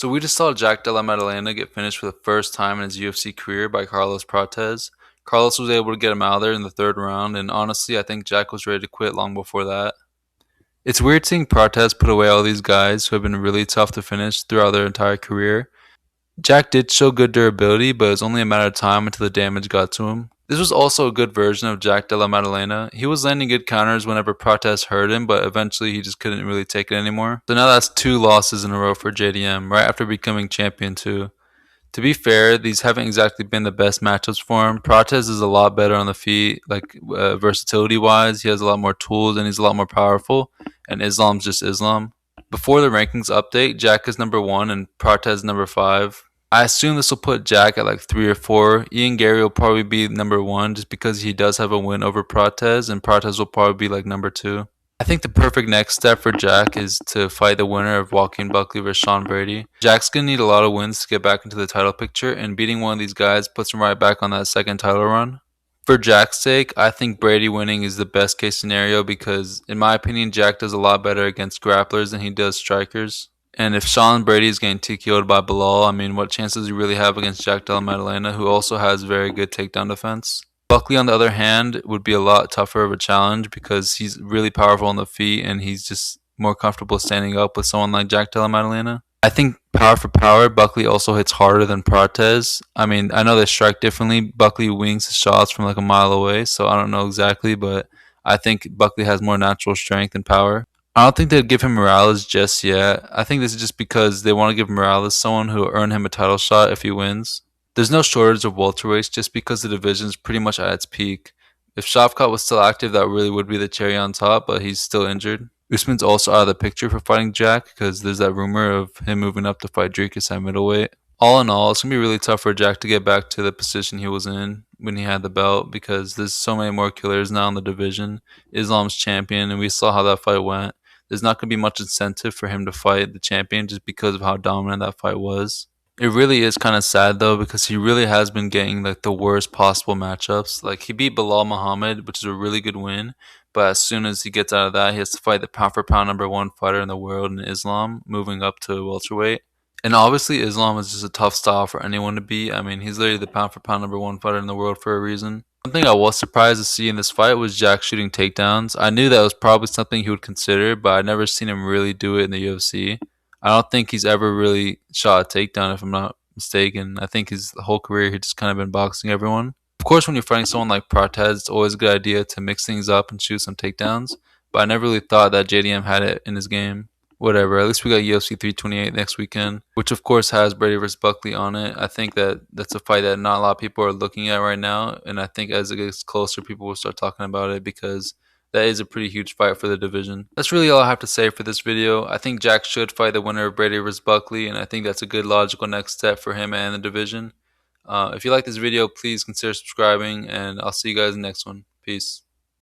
So we just saw Jack Della Maddalena get finished for the first time in his UFC career by Carlos Prates. Carlos was able to get him out of there in the third round, and honestly, I think Jack was ready to quit long before that. It's weird seeing Prates put away all these guys who have been really tough to finish throughout their entire career. Jack did show good durability, but it was only a matter of time until the damage got to him. This was also a good version of Jack Della Maddalena. He was landing good counters whenever Prates hurt him, but eventually he just couldn't really take it anymore. So now that's two losses in a row for JDM, right after becoming champion too. To be fair, these haven't exactly been the best matchups for him. Prates is a lot better on the feet, like versatility wise. He has a lot more tools and he's a lot more powerful. And Islam's just Islam. Before the rankings update, Jack is number 1 and Prates number 5. I assume this will put Jack at like 3 or 4. Ian Gary will probably be number 1 just because he does have a win over Prates, and Prates will probably be like number 2. I think the perfect next step for Jack is to fight the winner of Joaquin Buckley versus Sean Brady. Jack's going to need a lot of wins to get back into the title picture, and beating one of these guys puts him right back on that second title run. For Jack's sake, I think Brady winning is the best case scenario because, in my opinion, Jack does a lot better against grapplers than he does strikers. And if Sean Brady is getting TKO'd by Bilal, I mean, what chances do you really have against Jack Della Maddalena, who also has very good takedown defense? Buckley, on the other hand, would be a lot tougher of a challenge because he's really powerful on the feet and he's just more comfortable standing up with someone like Jack Della Maddalena. I think power for power, Buckley also hits harder than Prates. I mean, I know they strike differently. Buckley wings his shots from like a mile away, so I don't know exactly, but I think Buckley has more natural strength and power. I don't think they'd give him Morales just yet. I think this is just because they want to give Morales someone who will earn him a title shot if he wins. There's no shortage of welterweights just because the division is pretty much at its peak. If Shavkat was still active, that really would be the cherry on top, but he's still injured. Usman's also out of the picture for fighting Jack because there's that rumor of him moving up to fight Dricus at middleweight. All in all, it's going to be really tough for Jack to get back to the position he was in when he had the belt because there's so many more killers now in the division. Islam's champion, and we saw how that fight went. There's not going to be much incentive for him to fight the champion just because of how dominant that fight was. It really is kind of sad though because he really has been getting like the worst possible matchups. Like he beat Bilal Muhammad, which is a really good win, but as soon as he gets out of that, he has to fight the pound for pound number 1 fighter in the world in Islam, moving up to welterweight. And obviously, Islam is just a tough style for anyone to beat. I mean, he's literally the pound for pound number 1 fighter in the world for a reason. One thing I was surprised to see in this fight was Jack shooting takedowns. I knew that was probably something he would consider, but I'd never seen him really do it in the UFC. I don't think he's ever really shot a takedown, if I'm not mistaken. I think his whole career he's just kind of been boxing everyone. Of course, when you're fighting someone like Prates, it's always a good idea to mix things up and shoot some takedowns, but I never really thought that JDM had it in his game. Whatever, at least we got UFC 328 next weekend, which of course has Brady vs. Buckley on it. I think that that's a fight that not a lot of people are looking at right now, and I think as it gets closer, people will start talking about it because that is a pretty huge fight for the division. That's really all I have to say for this video. I think Jack should fight the winner of Brady vs. Buckley, and I think that's a good logical next step for him and the division. If you like this video, please consider subscribing, and I'll see you guys in the next one. Peace.